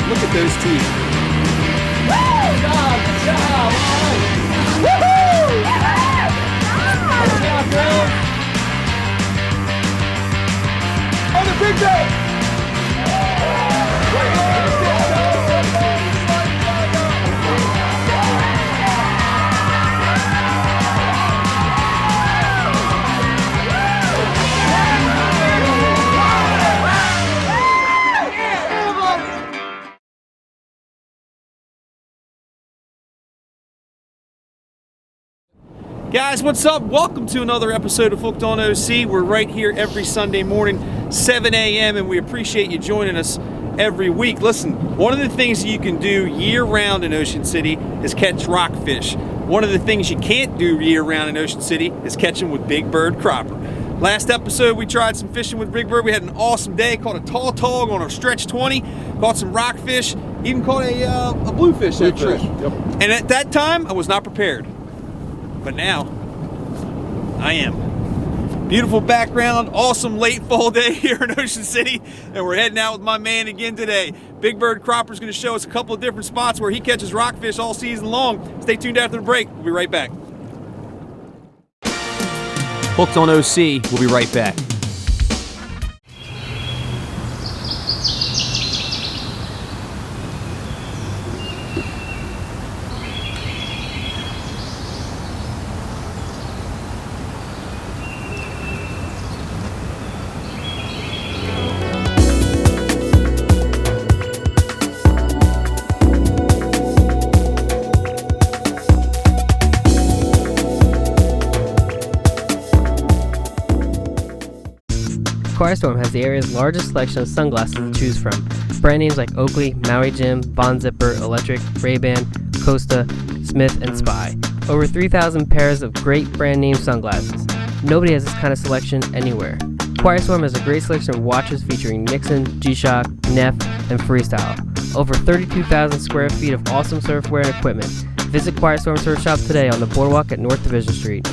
Look at those teeth. Good job, good job. Woohoo! Good job, bro. On the big day! Guys, what's up? Welcome to another episode of Hooked on OC. We're right here every Sunday morning, 7 a.m., and we appreciate you joining us every week. Listen, one of the things you can do year-round in Ocean City is catch rockfish. One of the things you can't do year-round in Ocean City is catch them with big bird cropper. Last episode, we tried some fishing with big bird. We had an awesome day. Caught a tall tog on a stretch 20. Caught some rockfish. Even caught a bluefish that trip. Yep. And at that time, I was not prepared. But now, I am. Beautiful background, awesome late fall day here in Ocean City, and we're heading out with my man again today. Big Bird Cropper's going to show us a couple of different spots where he catches rockfish all season long. Stay tuned after the break. We'll be right back. Hooked on OC. We'll be right back. Aqua has the area's largest selection of sunglasses to choose from. Brand names like Oakley, Maui Jim, Von Zipper, Electric, Ray-Ban, Costa, Smith, and Spy. Over 3,000 pairs of great brand name sunglasses. Nobody has this kind of selection anywhere. Aqua has a great selection of watches featuring Nixon, G-Shock, Neff, and Freestyle. Over 32,000 square feet of awesome surfwear and equipment. Visit Aqua Surf Shop today on the boardwalk at North Division Street.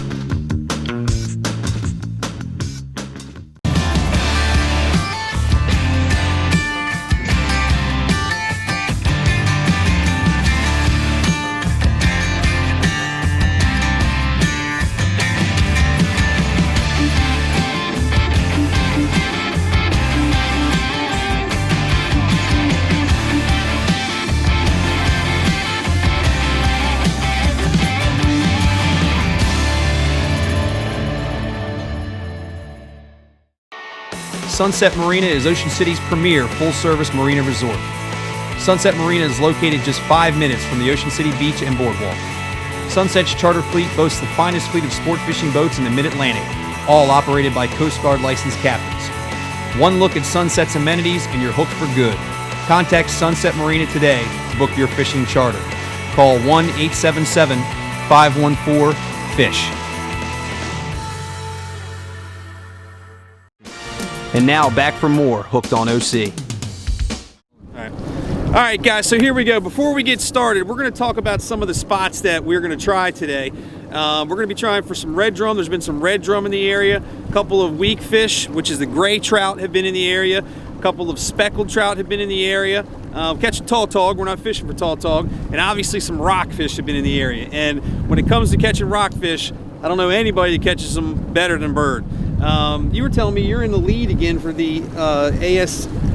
Sunset Marina is Ocean City's premier full-service marina resort. Sunset Marina is located just 5 minutes from the Ocean City beach and boardwalk. Sunset's charter fleet boasts the finest fleet of sport fishing boats in the Mid-Atlantic, all operated by Coast Guard licensed captains. One look at Sunset's amenities and you're hooked for good. Contact Sunset Marina today to book your fishing charter. Call 1-877-514-FISH. And now back for more Hooked on OC. All right, guys, so here we go. Before we get started, we're going to talk about some of the spots that we're going to try today. We're going to be trying for some red drum. There's been some red drum in the area. A couple of weak fish, which is the gray trout, have been in the area. A couple of speckled trout have been in the area. Catching tall tog. We're not fishing for tall tog. And obviously some rockfish have been in the area. And when it comes to catching rockfish, I don't know anybody that catches them better than Bird. You were telling me you're in the lead again for the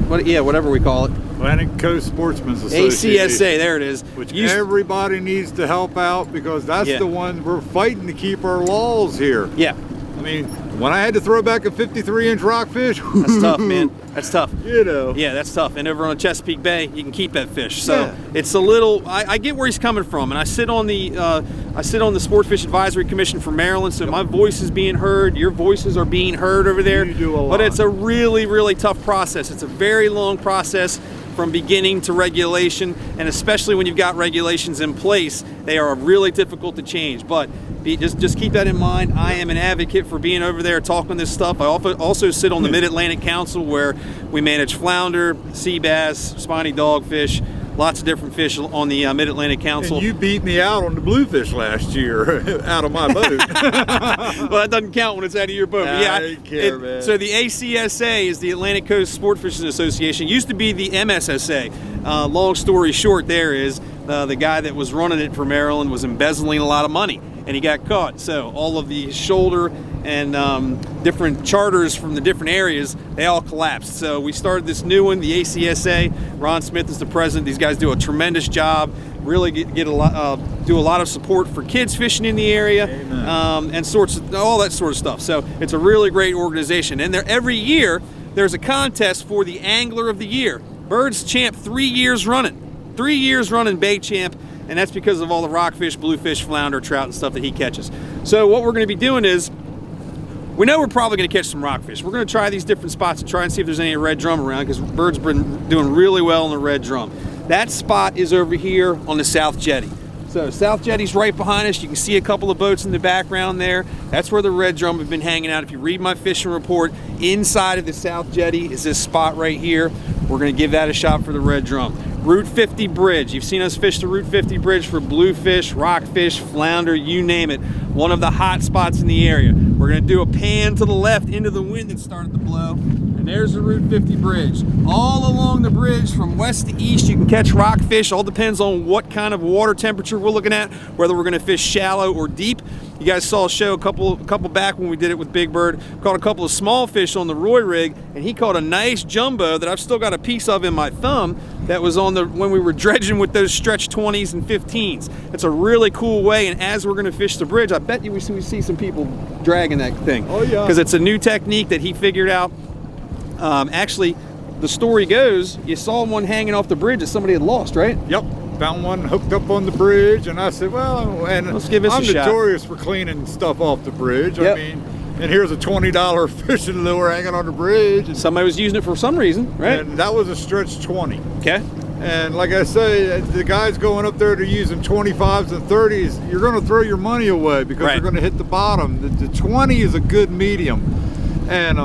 whatever we call it. Atlantic Coast Sportsmen's Association. ACSA, there it is. Which everybody needs to help out because that's the one we're fighting to keep our laws here. Yeah. I mean, when I had to throw back a 53-inch rockfish, that's tough, man. That's tough. You know. Yeah, that's tough. And over on Chesapeake Bay, you can keep that fish. So it's a little. I get where he's coming from, and I sit on the Sport Fish Advisory Commission for Maryland, so my voice is being heard. Your voices are being heard over there. You do a lot. But it's a really, really tough process. It's a very long process from beginning to regulation, and especially when you've got regulations in place, they are really difficult to change. But just keep that in mind. I am an advocate for being over there talking this stuff. I also sit on the Mid-Atlantic Council where we manage flounder, sea bass, spiny dogfish, lots of different fish on the Mid-Atlantic Council. And you beat me out on the bluefish last year out of my boat. Well, that doesn't count when it's out of your boat. I don't care, man. So the ACSA is the Atlantic Coast Sport Fishing Association. Used to be the MSSA. Long story short, there is the guy that was running it for Maryland was embezzling a lot of money, and he got caught. So all of the shoulder and different charters from the different areas, they all collapsed. So we started this new one, the ACSA. Ron Smith is the president. These guys do a tremendous job. Really do a lot of support for kids fishing in the area, and all that sort of stuff. So it's a really great organization. And every year there's a contest for the Angler of the Year. Bird's champ 3 years running. 3 years running bait champ, and that's because of all the rockfish, bluefish, flounder, trout, and stuff that he catches. So what we're going to be doing is, we know we're probably going to catch some rockfish. We're going to try these different spots and try and see if there's any red drum around, because Bird's been doing really well on the red drum. That spot is over here on the South Jetty. So South Jetty's right behind us. You can see a couple of boats in the background there. That's where the red drum have been hanging out. If you read my fishing report, inside of the South Jetty is this spot right here. We're going to give that a shot for the red drum. Route 50 Bridge. You've seen us fish the Route 50 Bridge for bluefish, rockfish, flounder, you name it. One of the hot spots in the area. We're going to do a pan to the left into the wind that started to blow. And there's the Route 50 Bridge. All along the bridge from west to east you can catch rockfish. All depends on what kind of water temperature we're looking at, whether we're going to fish shallow or deep. You guys saw a show a couple back when we did it with Big Bird. Caught a couple of small fish on the Roy rig, and he caught a nice jumbo that I've still got a piece of in my thumb that was on when we were dredging with those stretch 20s and 15s. It's a really cool way, and as we're going to fish the bridge, I bet you we see some people dragging that thing. Oh yeah. Because it's a new technique that he figured out. Actually, the story goes, you saw one hanging off the bridge that somebody had lost, right? Yep. Found one hooked up on the bridge, and I said, well, and let's give this I'm a shot. notorious for cleaning stuff off the bridge. Yep. I mean, and here's a $20 fishing lure hanging on the bridge. And somebody was using it for some reason, right? And that was a stretch 20. Okay. And like I say, the guys going up there to using 25s and 30s, you're going to throw your money away because right. you're going to hit the bottom. The 20 is a good medium. And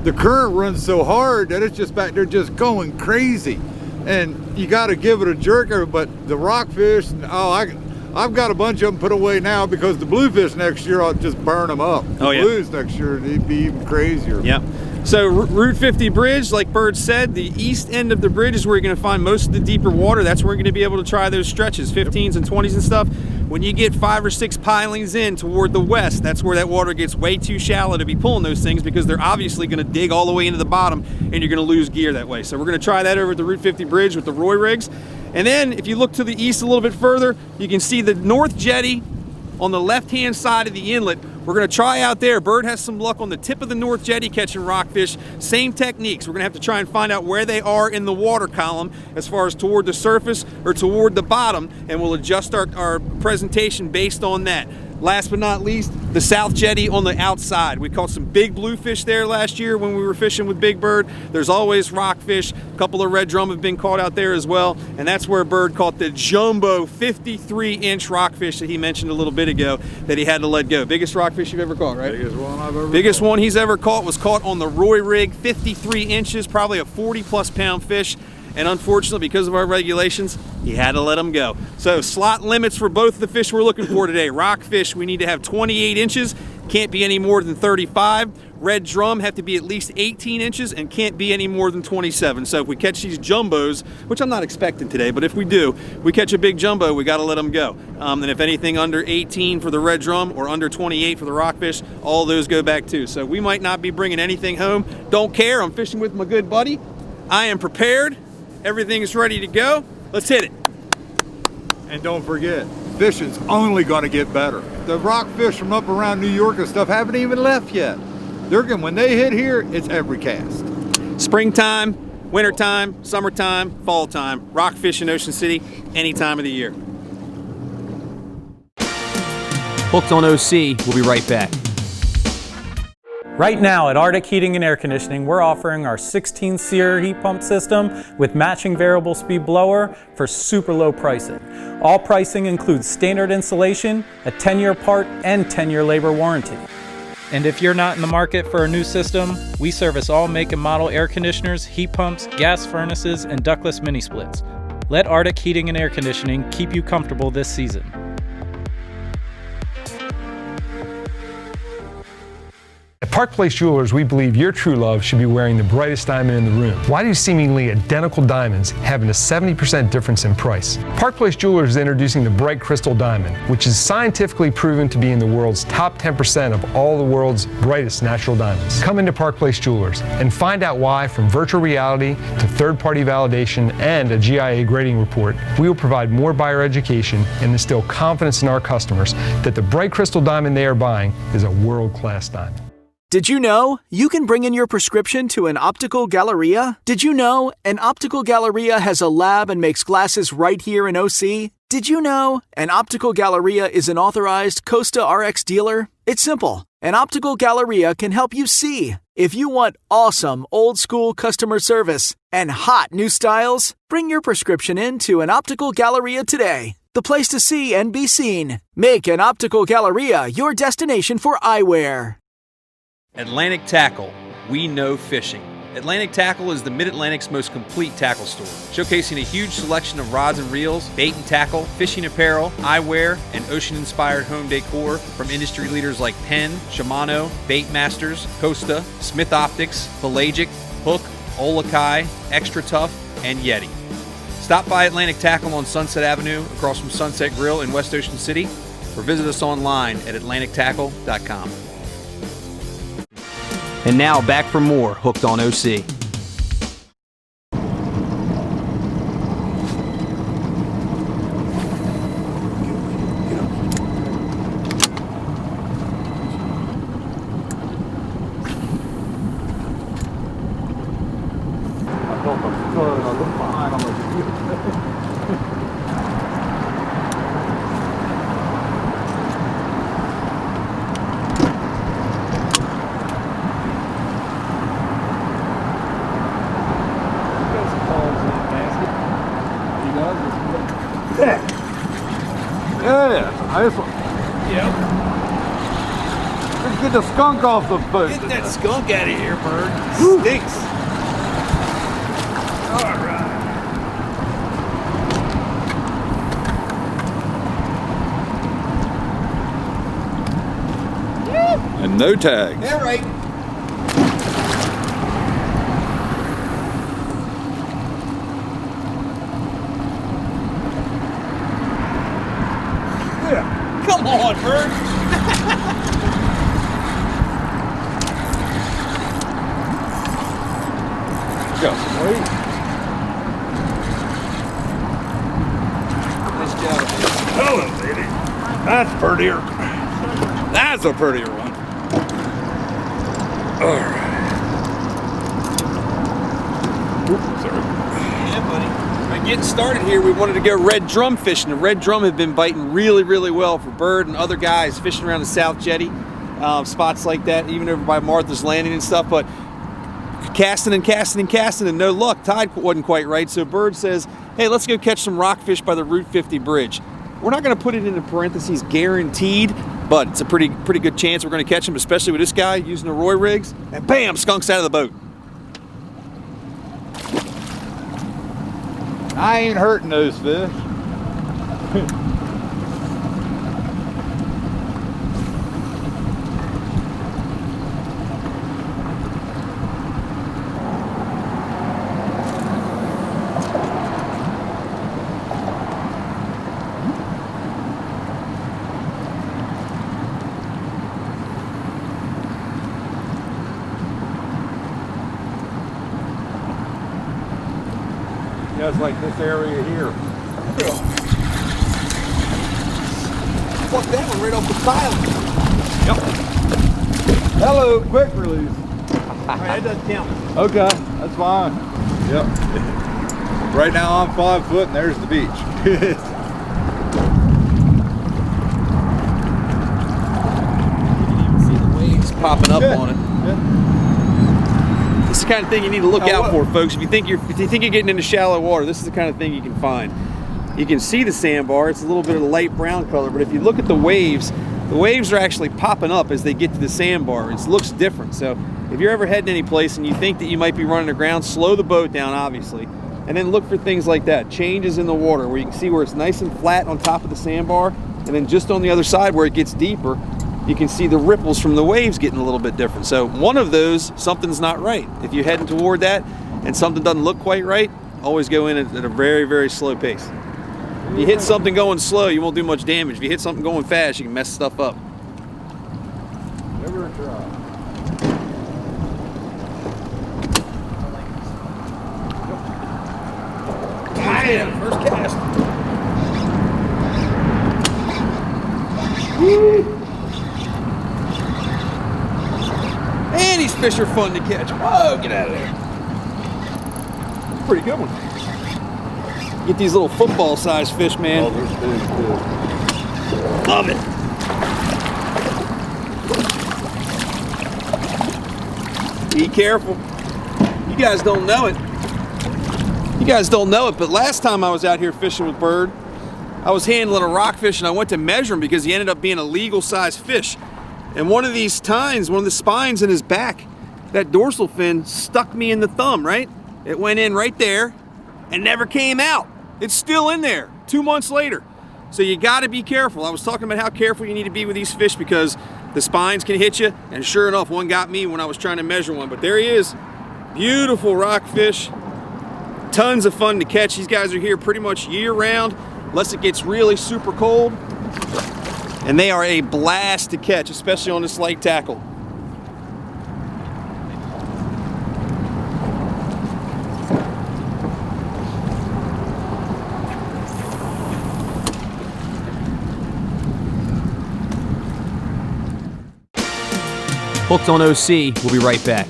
the current runs so hard that it's just back there just going crazy. And you got to give it a jerker, but the rockfish, I've got a bunch of them put away now because the bluefish next year, I'll just burn them up. The blues next year, they'd be even crazier. Yep. So Route 50 Bridge, like Bird said, the east end of the bridge is where you're going to find most of the deeper water. That's where you're going to be able to try those stretches, 15s and 20s and stuff. When you get 5 or 6 pilings in toward the west, that's where that water gets way too shallow to be pulling those things, because they're obviously going to dig all the way into the bottom and you're going to lose gear that way. So we're going to try that over at the Route 50 Bridge with the Roy rigs. And then if you look to the east a little bit further, you can see the North Jetty on the left-hand side of the inlet. We're going to try out there. Bird has some luck on the tip of the North Jetty catching rockfish. Same techniques. We're going to have to try and find out where they are in the water column as far as toward the surface or toward the bottom, and we'll adjust our presentation based on that. Last but not least, the South Jetty on the outside. We caught some big bluefish there last year when we were fishing with Big Bird. There's always rockfish. A couple of red drum have been caught out there as well, and that's where Bird caught the jumbo 53-inch rockfish that he mentioned a little bit ago that he had to let go. Biggest rockfish you've ever caught, right? Biggest one I've ever Biggest caught. one he's ever caught was caught on the Roy rig, 53 inches, probably a 40-plus pound fish. And unfortunately, because of our regulations, he had to let them go. So slot limits for both the fish we're looking for today. Rockfish, we need to have 28 inches, can't be any more than 35. Red drum have to be at least 18 inches and can't be any more than 27. So if we catch these jumbos, which I'm not expecting today, but if we do, we catch a big jumbo, we gotta let them go. And if anything under 18 for the red drum or under 28 for the rockfish, all those go back too. So we might not be bringing anything home. Don't care, I'm fishing with my good buddy. I am prepared. Everything is ready to go. Let's hit it. And don't forget, fishing's only going to get better. The rockfish from up around New York and stuff haven't even left yet. When they hit here, it's every cast. Springtime, wintertime, summertime, fall time. Rockfish in Ocean City, any time of the year. Hooked on OC, we'll be right back. Right now at Arctic Heating and Air Conditioning, we're offering our 16-SEER heat pump system with matching variable speed blower for super low pricing. All pricing includes standard installation, a 10-year part, and 10-year labor warranty. And if you're not in the market for a new system, we service all make and model air conditioners, heat pumps, gas furnaces, and ductless mini splits. Let Arctic Heating and Air Conditioning keep you comfortable this season. At Park Place Jewelers, we believe your true love should be wearing the brightest diamond in the room. Why do seemingly identical diamonds having a 70% difference in price? Park Place Jewelers is introducing the Bright Crystal Diamond, which is scientifically proven to be in the world's top 10% of all the world's brightest natural diamonds. Come into Park Place Jewelers and find out why, from virtual reality to third-party validation and a GIA grading report, we will provide more buyer education and instill confidence in our customers that the Bright Crystal Diamond they are buying is a world-class diamond. Did you know you can bring in your prescription to an optical galleria? Did you know an optical galleria has a lab and makes glasses right here in OC? Did you know an optical galleria is an authorized Costa RX dealer? It's simple. An optical galleria can help you see. If you want awesome old school customer service and hot new styles, bring your prescription in to an optical galleria today. The place to see and be seen. Make an optical galleria your destination for eyewear. Atlantic Tackle, we know fishing. Atlantic Tackle is the Mid-Atlantic's most complete tackle store, showcasing a huge selection of rods and reels, bait and tackle, fishing apparel, eyewear, and ocean-inspired home decor from industry leaders like Penn, Shimano, Bait Masters, Costa, Smith Optics, Pelagic, Hook, Olakai, Extra Tough, and Yeti. Stop by Atlantic Tackle on Sunset Avenue across from Sunset Grill in West Ocean City, or visit us online at atlantictackle.com. And now back for more Hooked on OC. Let's get the skunk off the boat. Get that skunk out of here, bird. Stinks. All right. And no tags. All right. Come on, bird. Just wait. Nice job. Hello, baby. That's prettier. That's a prettier one. All right. Oops, sorry. Yeah, buddy. By getting started here, we wanted to go red drum fishing. The red drum have been biting really, really well for Bird and other guys fishing around the South Jetty, spots like that, even over by Martha's Landing and stuff. But casting and casting and casting, and no luck. Tide wasn't quite right. So Bird says, "Hey, let's go catch some rockfish by the Route 50 bridge." We're not going to put it into parentheses guaranteed, but it's a pretty good chance we're going to catch them, especially with this guy using the Roy rigs. And bam, skunks out of the boat. I ain't hurting those fish. Just like this area here. Fuck that one right off the pile. Yep. Hello, quick release. All right, that doesn't count. Okay, that's fine. Yep. Right now I'm 5 foot and there's the beach. You can even see the waves popping up on it. Yeah. This is the kind of thing you need to look out for, folks. If you think you're getting into shallow water, this is the kind of thing you can find. You can see the sandbar. It's a little bit of a light brown color, but if you look at the waves are actually popping up as they get to the sandbar. It looks different. So if you're ever heading any place and you think that you might be running aground, slow the boat down, obviously. And then look for things like that, changes in the water, where you can see where it's nice and flat on top of the sandbar, and then just on the other side where it gets deeper, you can see the ripples from the waves getting a little bit different. So one of those, something's not right. If you're heading toward that and something doesn't look quite right, always go in at a very, very slow pace. If you hit something going slow, you won't do much damage. If you hit something going fast, you can mess stuff up. Never try. Bam! First cast. Woo! Man, these fish are fun to catch. Whoa, get out of there. Pretty good one. Get these little football-sized fish, man. Oh, there's big, too. Love it. Be careful. You guys don't know it. You guys don't know it, but last time I was out here fishing with Bird, I was handling a rockfish and I went to measure him because he ended up being a legal-sized fish. And one of these tines, one of the spines in his back, that dorsal fin stuck me in the thumb, right? It went in right there and never came out. It's still in there 2 months later. So you gotta be careful. I was talking about how careful you need to be with these fish because the spines can hit you, and sure enough, one got me when I was trying to measure one. But there he is, beautiful rockfish. Tons of fun to catch. These guys are here pretty much year round, unless it gets really super cold. And they are a blast to catch, especially on this light tackle. Hooked on OC, we'll be right back.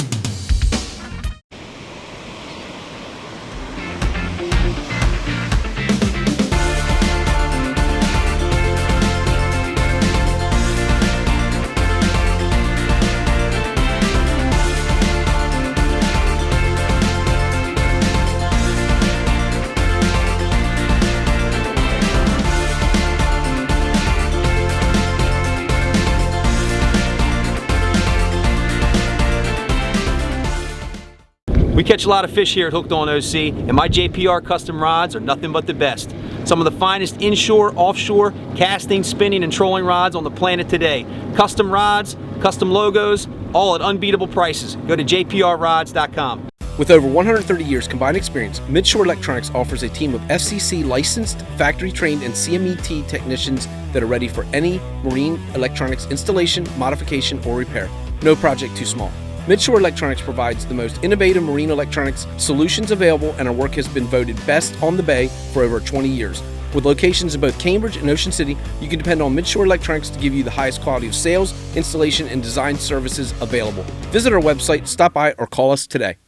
We catch a lot of fish here at Hooked on OC, and my JPR custom rods are nothing but the best. Some of the finest inshore, offshore, casting, spinning, and trolling rods on the planet today. Custom rods, custom logos, all at unbeatable prices. Go to jprrods.com. With over 130 years combined experience, Midshore Electronics offers a team of FCC licensed, factory-trained, and CMET technicians that are ready for any marine electronics installation, modification, or repair. No project too small. Midshore Electronics provides the most innovative marine electronics solutions available, and our work has been voted best on the Bay for over 20 years. With locations in both Cambridge and Ocean City, you can depend on Midshore Electronics to give you the highest quality of sales, installation, and design services available. Visit our website, stop by, or call us today.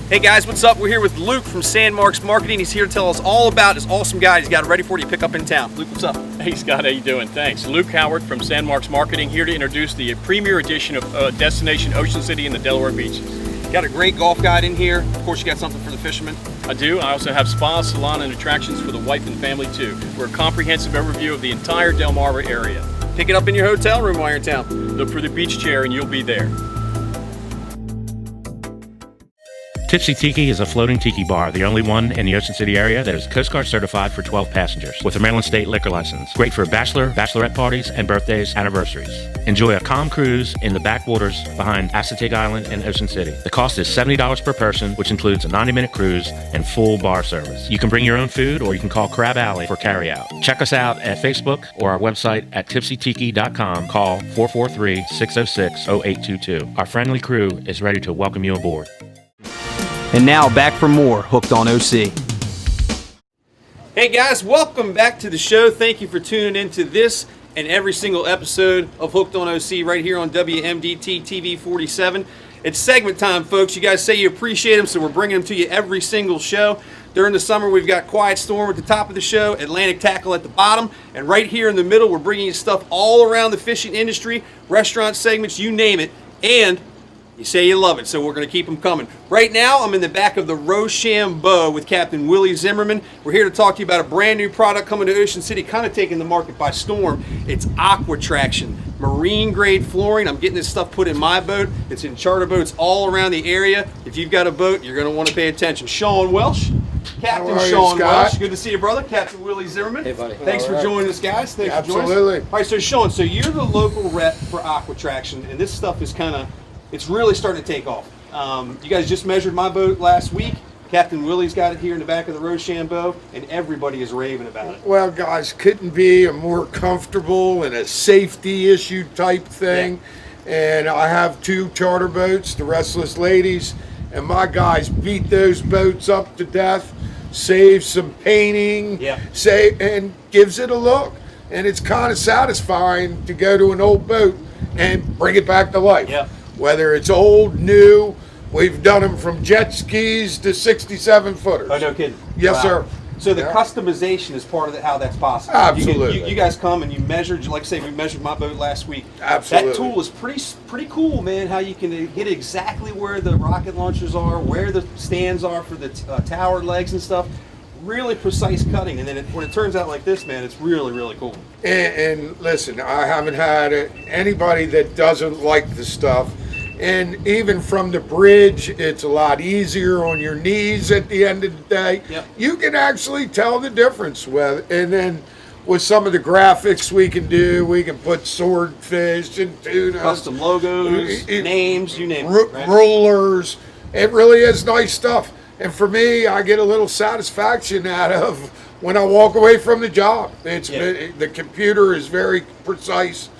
Hey guys, what's up? We're here with Luke from Sandmarks Marketing. He's here to tell us all about this awesome guy he's got ready for you to pick up in town. Luke, what's up? Hey Scott, how you doing? Thanks. Luke Howard from Sandmarks Marketing, here to introduce the premier edition of Destination Ocean City and the Delaware Beaches. Got a great golf guide in here. Of course, you got something for the fishermen. I do. I also have spa, salon, and attractions for the wife and family too. We're a comprehensive overview of the entire Delmarva area. Pick it up in your hotel room while you're in town. Look for the beach chair and you'll be there. Tipsy Tiki is a floating tiki bar, the only one in the Ocean City area that is Coast Guard certified for 12 passengers with a Maryland State liquor license. Great for bachelor, bachelorette parties, and birthdays, anniversaries. Enjoy a calm cruise in the backwaters behind Assateague Island in Ocean City. The cost is $70 per person, which includes a 90-minute cruise and full bar service. You can bring your own food or you can call Crab Alley for carry-out. Check us out at Facebook or our website at tipsytiki.com. Call 443-606-0822. Our friendly crew is ready to welcome you aboard. And now back for more Hooked on OC. Hey guys, welcome back to the show. Thank you for tuning into this and every single episode of Hooked on OC right here on WMDT TV 47. It's segment time, folks. You guys say you appreciate them, so we're bringing them to you every single show. During the summer, we've got Quiet Storm at the top of the show, Atlantic Tackle at the bottom, and right here in the middle, we're bringing you stuff all around the fishing industry, restaurant segments, you name it, and you say you love it, so we're going to keep them coming. Right now, I'm in the back of the Rochambeau with Captain Willie Zimmerman. We're here to talk to you about a brand new product coming to Ocean City, kind of taking the market by storm. It's Aqua Traction, marine grade flooring. I'm getting this stuff put in my boat. It's in charter boats all around the area. If you've got a boat, you're going to want to pay attention. Sean Welsh, Captain How are you, Sean Scott? Welsh. Good to see you, brother. Captain Willie Zimmerman. Hey, buddy. Thanks for joining us, guys. Thanks for joining us. Absolutely. All right, so Sean, so you're the local rep for Aqua Traction, and this stuff is it's really starting to take off. You guys just measured my boat last week. Captain Willie's got it here in the back of the Rochambeau, and everybody is raving about it. Well, guys, couldn't be a more comfortable and a safety issue type thing. And I have 2 charter boats, the Restless Ladies, and my guys beat those boats up to death, save some painting, and gives it a look. And it's kind of satisfying to go to an old boat and bring it back to life. Whether it's old, new, we've done them from jet skis to 67 footers. Oh, no kidding. Yes, Wow. sir. So the customization is part of how that's possible. Absolutely. You guys come and you measured, like I say, we measured my boat last week. Absolutely. That tool is pretty cool, man, how you can hit exactly where the rocket launchers are, where the stands are for the tower legs and stuff. Really precise cutting. And then when it turns out like this, man, it's really, really cool. And listen, I haven't had anybody that doesn't like the stuff. And even from the bridge, it's a lot easier on your knees at the end of the day. You can actually tell the difference with, and then with some of the graphics we can do, we can put swordfish and tuna. Custom logos, names, you name it. Right? Rulers. It really is nice stuff. And for me, I get a little satisfaction out of when I walk away from the job. The computer is very precise.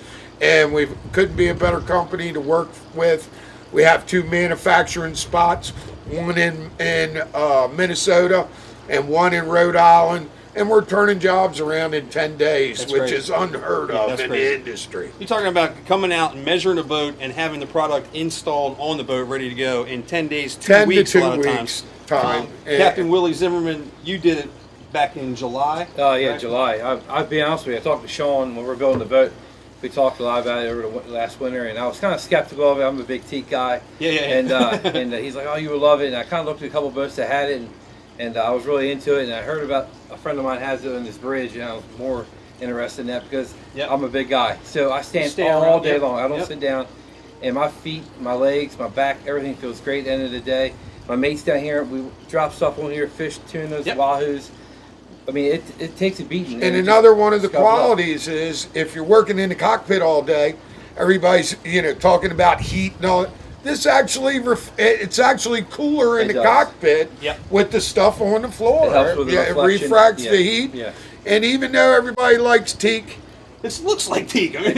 And we couldn't be a better company to work with. We have 2 manufacturing spots, one in Minnesota and one in Rhode Island, and we're turning jobs around in 10 days, which is unheard of in the industry. You're talking about coming out and measuring a boat and having the product installed on the boat, ready to go in 10 days, 2 weeks, a lot of times. Captain Willie Zimmerman, you did it back in July. Oh yeah, right? July. I'll be honest with you. I talked to Sean when we were building the boat. We talked a lot about it over the last winter, and I was kind of skeptical of it. I'm a big teak guy. And he's like, "Oh, you would love it." And I kind of looked at a couple of boats that had it, and I was really into it. And I heard about a friend of mine has it on this bridge, and I was more interested in that because I'm a big guy. So I stand all day long. I don't sit down, and my feet, my legs, my back, everything feels great at the end of the day. My mates down here, we drop stuff on here, fish, tunas, wahoos. I mean, it takes a beating. And another one of the qualities is if you're working in the cockpit all day, everybody's talking about heat and all that. This actually it's actually cooler in the cockpit with the stuff on the floor. It helps with the it refracts the heat. And even though everybody likes teak, this looks like teak. I mean,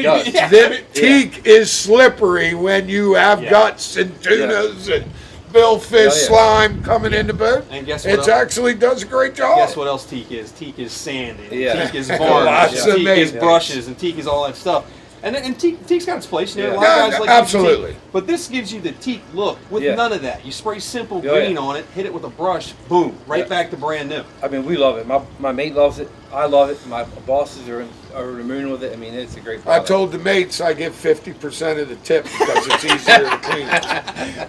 teak is slippery when you have guts and tunas and billfish slime coming in the boat. And guess what? It actually does a great job. Guess what else teak is? Teak is sand. Teak is varnish. Teak is brushes, and teak is all that stuff. And teak's got its place. A lot of guys like absolutely. Teak. But this gives you the teak look with none of that. You spray simple green on it, hit it with a brush, boom, right back to brand new. I mean, we love it. My mate loves it. I love it. My bosses are over the moon with it. I mean, it's a great product. I told the mates I give 50% of the tip because it's easier to clean.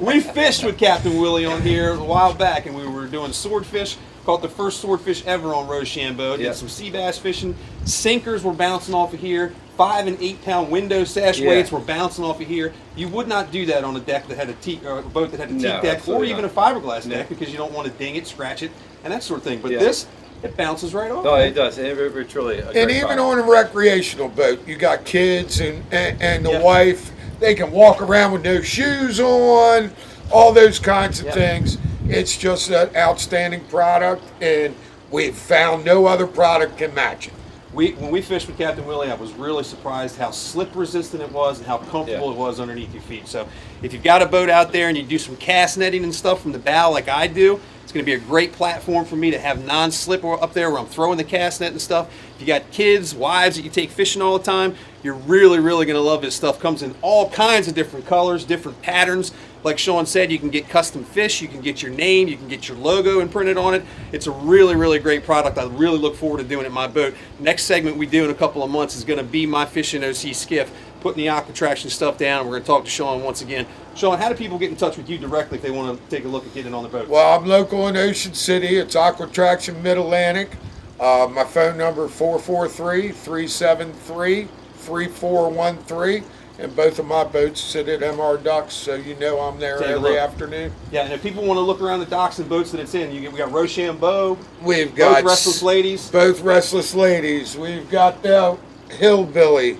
We fished with Captain Willie on here a while back, and we were doing swordfish. Caught the first swordfish ever on Rochambeau. Did some sea bass fishing. Sinkers were bouncing off of here. 5 and 8 pound window sash weights were bouncing off of here. You would not do that on a deck that had a teak, or a boat that had a teak deck, or even a fiberglass deck, because you don't want to ding it, scratch it, and that sort of thing. But this, it bounces right off. No, it does. It's really a great even product. on a recreational boat, you got kids and the wife. They can walk around with no shoes on, all those kinds of things. It's just an outstanding product, and we've found no other product can match it. When we fished with Captain Willie, I was really surprised how slip resistant it was and how comfortable it was underneath your feet. So if you've got a boat out there and you do some cast netting and stuff from the bow like I do, it's going to be a great platform for me to have non-slip up there where I'm throwing the cast net and stuff. If you got kids, wives that you take fishing all the time, you're really, really going to love this stuff. Comes in all kinds of different colors, different patterns. Like Sean said, you can get custom fish, you can get your name, you can get your logo imprinted on it. It's a really, really great product. I really look forward to doing it in my boat. Next segment we do in a couple of months is going to be my fishing OC skiff, putting the Aqua Traction stuff down. We're going to talk to Sean once again. Sean, how do people get in touch with you directly if they want to take a look at getting on the boat? Well, I'm local in Ocean City. It's Aqua Traction Mid-Atlantic. My phone number 443-373-3413. and both of my boats sit at MR Docks, so you know I'm there Take a every look. afternoon. Yeah, and if people want to look around the docks and boats that it's in, we got Rochambeau, We've got both Restless Ladies. Both Restless Ladies. We've got the Hillbilly.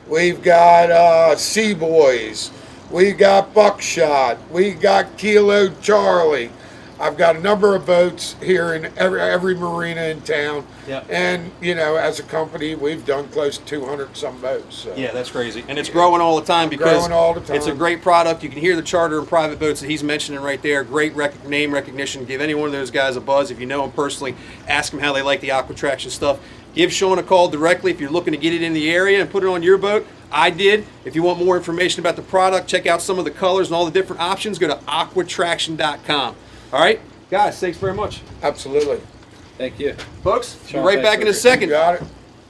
We've got Sea Boys. We got Buckshot. We got Kilo Charlie. I've got a number of boats here in every marina in town. Yep. And, you know, as a company, we've done close to 200 some boats. So. Yeah, that's crazy. And it's growing all the time because Growing all the time. it's a great product. You can hear the charter and private boats that he's mentioning right there. Great name recognition. Give any one of those guys a buzz. If you know them personally, ask them how they like the Aqua Traction stuff. Give Sean a call directly if you're looking to get it in the area and put it on your boat. I did. If you want more information about the product, check out some of the colors and all the different options. Go to aquatraction.com. All right, guys, thanks very much. Absolutely. Thank you. Folks, be Sean, right back in a second You got it.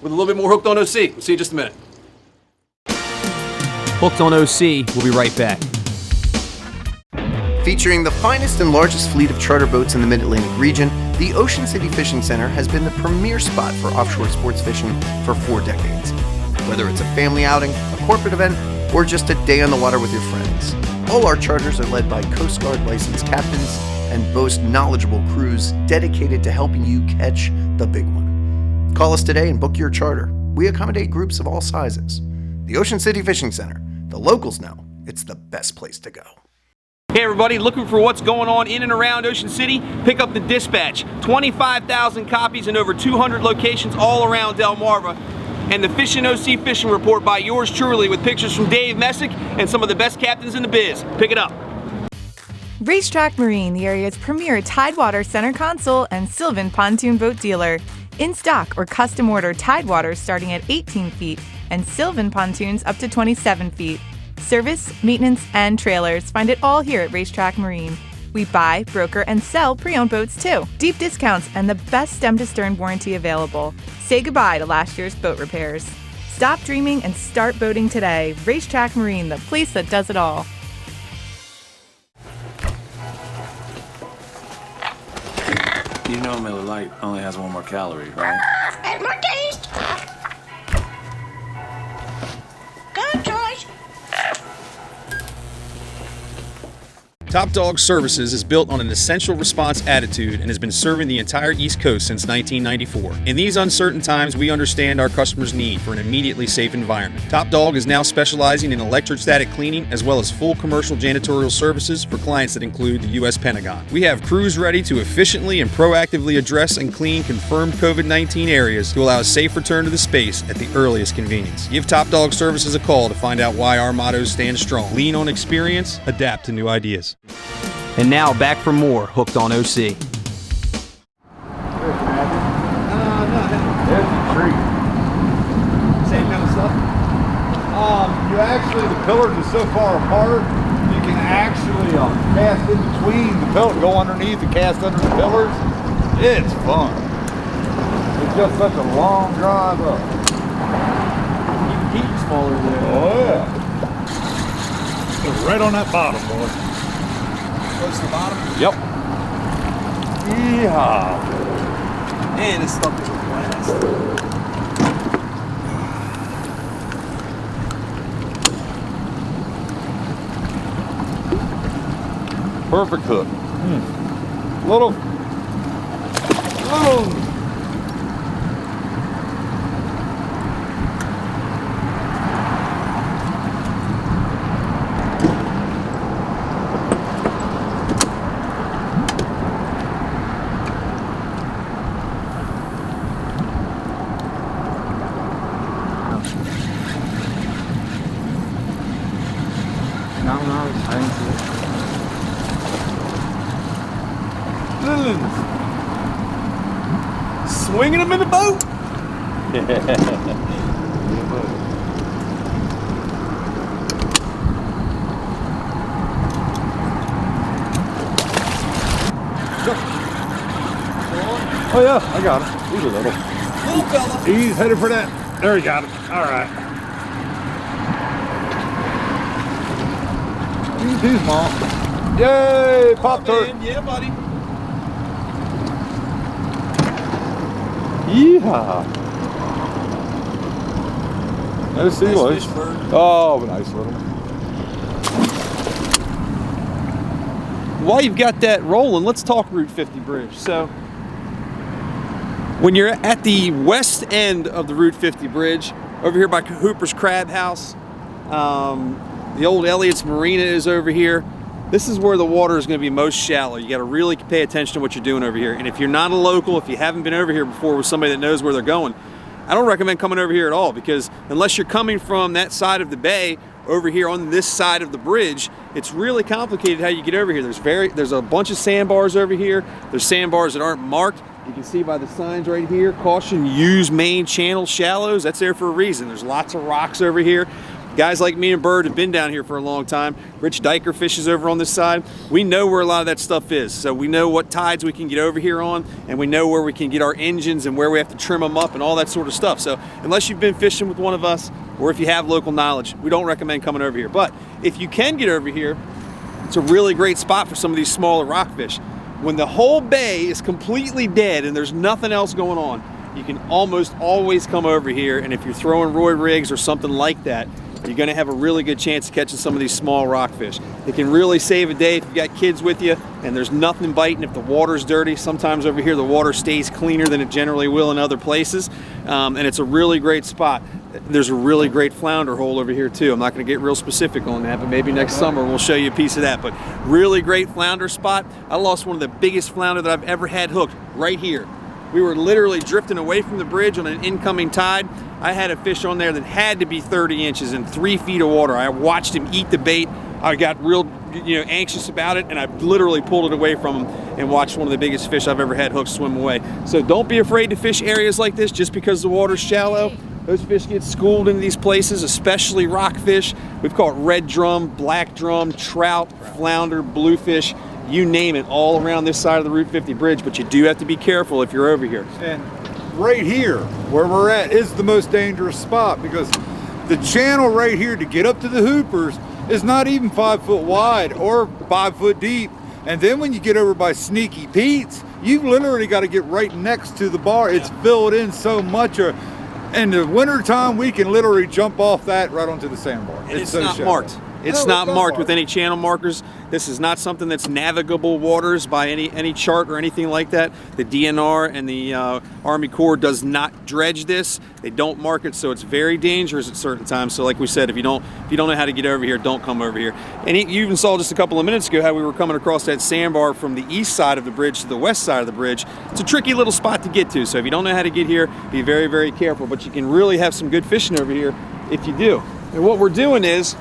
with a little bit more Hooked on OC. We'll see you in just a minute. Hooked on OC, we'll be right back. Featuring the finest and largest fleet of charter boats in the Mid-Atlantic region, the Ocean City Fishing Center has been the premier spot for offshore sports fishing for 4 decades. Whether it's a family outing, a corporate event, or just a day on the water with your friends, all our charters are led by Coast Guard licensed captains and boast knowledgeable crews dedicated to helping you catch the big one. Call us today and book your charter. We accommodate groups of all sizes. The Ocean City Fishing Center. The locals know it's the best place to go. Hey everybody, looking for what's going on in and around Ocean City? Pick up the Dispatch. 25,000 copies in over 200 locations all around Delmarva. And the Fishin' OC Fishing Report by yours truly with pictures from Dave Messick and some of the best captains in the biz. Pick it up. Racetrack Marine, the area's premier Tidewater center console and Sylvan pontoon boat dealer. In stock or custom order Tidewater starting at 18 feet and Sylvan pontoons up to 27 feet. Service, maintenance, and trailers. Find it all here at Racetrack Marine. We buy, broker, and sell pre-owned boats too. Deep discounts and the best stem-to-stern warranty available. Say goodbye to last year's boat repairs. Stop dreaming and start boating today. Racetrack Marine, the place that does it all. You know Miller Lite only has 1 more calorie, right? And more taste. Good choice. Top Dog Services is built on an essential response attitude and has been serving the entire East Coast since 1994. In these uncertain times, we understand our customers' need for an immediately safe environment. Top Dog is now specializing in electrostatic cleaning as well as full commercial janitorial services for clients that include the U.S. Pentagon. We have crews ready to efficiently and proactively address and clean confirmed COVID-19 areas to allow a safe return to the space at the earliest convenience. Give Top Dog Services a call to find out why our motto stands strong. Lean on experience, adapt to new ideas. And now back for more Hooked on OC. There's a tree. Same kind of stuff? You actually, the pillars are so far apart, you can actually cast in between the pillars, go underneath and cast under the pillars. It's fun. It's just such a long drive up. You can keep smaller than Oh yeah. It's right on that bottom, boy. close to the bottom. Yep. Yeehaw. Man, this stuff is a blast. Perfect hook. Little. Swinging them in the boat. Oh yeah, I got him. He's a little. Little fella. He's headed for that. There, he got him. All right. He's too small. Yay, Pop Tart. Yeah, buddy. Yeehaw. Nice to see you. Fish, Bird. Oh, nice little. While you've got that rolling, let's talk Route 50 Bridge. So, when you're at the west end of the Route 50 Bridge, over here by Hooper's Crab House, the old Elliott's Marina is over here. This is where the water is going to be most shallow. You got to really pay attention to what you're doing over here. And if you're not a local, if you haven't been over here before with somebody that knows where they're going, I don't recommend coming over here at all, because unless you're coming from that side of the bay over here on this side of the bridge, it's really complicated how you get over here. There's a bunch of sandbars over here. There's sandbars that aren't marked. You can see by the signs right here, caution, use main channel shallows. That's there for a reason. There's lots of rocks over here. Guys like me and Bird have been down here for a long time. Rich Diker fishes over on this side. We know where a lot of that stuff is. So we know what tides we can get over here on, and we know where we can get our engines and where we have to trim them up and all that sort of stuff. So unless you've been fishing with one of us, or if you have local knowledge, we don't recommend coming over here. But if you can get over here, it's a really great spot for some of these smaller rockfish. When the whole bay is completely dead and there's nothing else going on, you can almost always come over here, and if you're throwing Roy rigs or something like that, you're going to have a really good chance of catching some of these small rockfish. It can really save a day if you've got kids with you and there's nothing biting. If the water's dirty, sometimes over here the water stays cleaner than it generally will in other places, and it's a really great spot. There's a really great flounder hole over here too. I'm not going to get real specific on that, but maybe next summer we'll show you a piece of that. But really great flounder spot. I lost one of the biggest flounder that I've ever had hooked right here. We were literally drifting away from the bridge on an incoming tide. I had a fish on there that had to be 30 inches in 3 feet of water. I watched him eat the bait. I got real anxious about it, and I literally pulled it away from him and watched one of the biggest fish I've ever had hooked swim away. So don't be afraid to fish areas like this just because the water's shallow. Those fish get schooled into these places, especially rockfish. We've caught red drum, black drum, trout, flounder, bluefish, you name it, all around this side of the Route 50 Bridge, but you do have to be careful if you're over here. And right here, where we're at, is the most dangerous spot, because the channel right here to get up to the Hoopers is not even 5 foot wide or 5 foot deep. And then when you get over by Sneaky Pete's, you've literally got to get right next to the bar. It's filled in so much. In the wintertime, we can literally jump off that right onto the sandbar. It's so not marked. It's not marked with any channel markers. This is not something that's navigable waters by any chart or anything like that. The DNR and the Army Corps does not dredge this. They don't mark it, so it's very dangerous at certain times. So like we said, if you don't know how to get over here, don't come over here. And you even saw just a couple of minutes ago how we were coming across that sandbar from the east side of the bridge to the west side of the bridge. It's a tricky little spot to get to, so if you don't know how to get here, be very, very careful. But you can really have some good fishing over here if you do. And what we're doing is,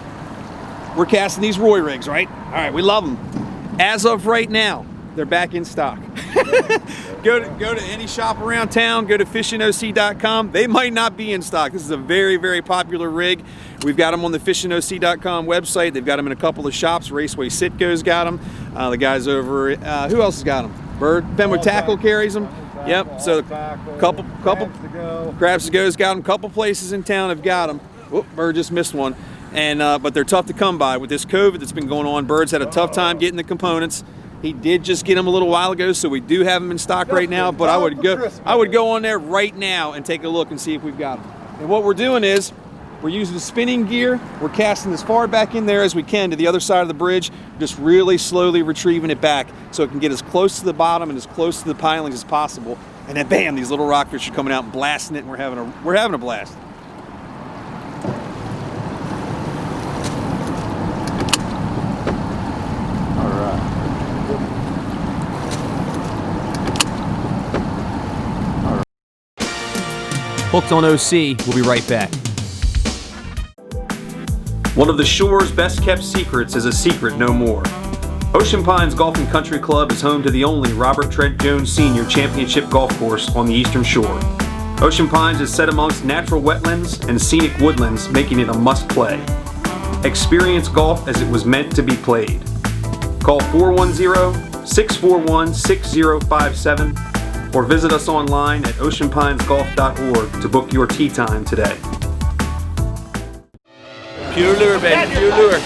we're casting these Roy rigs, right? All right, we love them. As of right now, they're back in stock. Go to any shop around town, go to fishingoc.com. They might not be in stock. This is a very, very popular rig. We've got them on the fishingoc.com website. They've got them in a couple of shops. Raceway Sitco's got them. The guys over, who else has got them? Bird? Fenwick Tackle carries them. Yep, so couple Crabs to Go's got them. Couple places in town have got them. Whoop, Bird just missed one. And but they're tough to come by with this COVID that's been going on. Bird's had a tough time getting the components. He did just get them a little while ago, so we do have them in stock right now. But I would go on there right now and take a look and see if we've got them. And what we're doing is we're using the spinning gear. We're casting as far back in there as we can to the other side of the bridge, just really slowly retrieving it back so it can get as close to the bottom and as close to the pilings as possible. And then bam, these little rockfish are coming out and blasting it, and we're having a blast. Hooked on OC, we'll be right back. One of the shore's best kept secrets is a secret no more. Ocean Pines Golf and Country Club is home to the only Robert Trent Jones Sr. Championship golf course on the Eastern Shore. Ocean Pines is set amongst natural wetlands and scenic woodlands, making it a must-play. Experience golf as it was meant to be played. Call 410-641-6057 or visit us online at oceanpinesgolf.org to book your tee time today. Pure lure, baby, pure lure.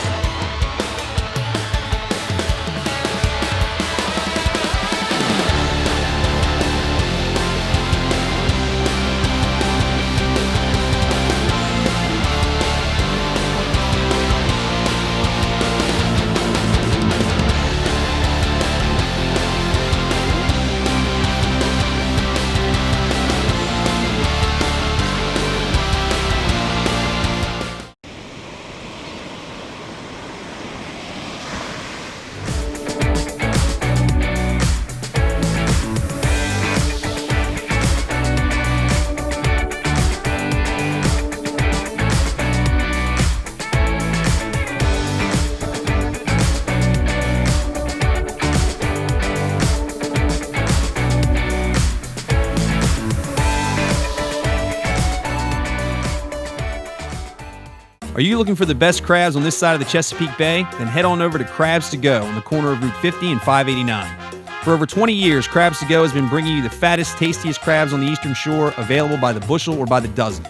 Are you looking for the best crabs on this side of the Chesapeake Bay? Then head on over to Crabs to Go on the corner of Route 50 and 589. For over 20 years, Crabs to Go has been bringing you the fattest, tastiest crabs on the Eastern Shore, available by the bushel or by the dozen.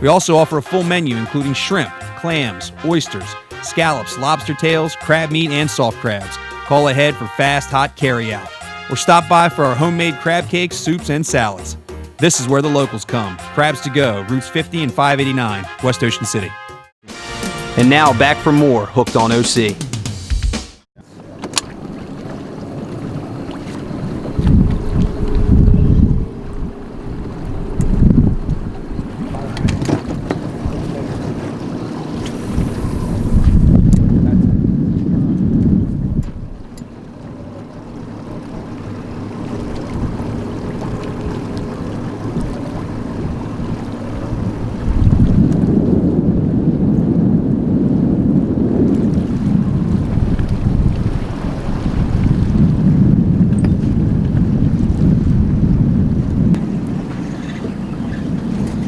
We also offer a full menu including shrimp, clams, oysters, scallops, lobster tails, crab meat, and soft crabs. Call ahead for fast, hot carry-out. Or stop by for our homemade crab cakes, soups, and salads. This is where the locals come. Crabs to Go, routes 50 and 589, West Ocean City. And now back for more Hooked on OC.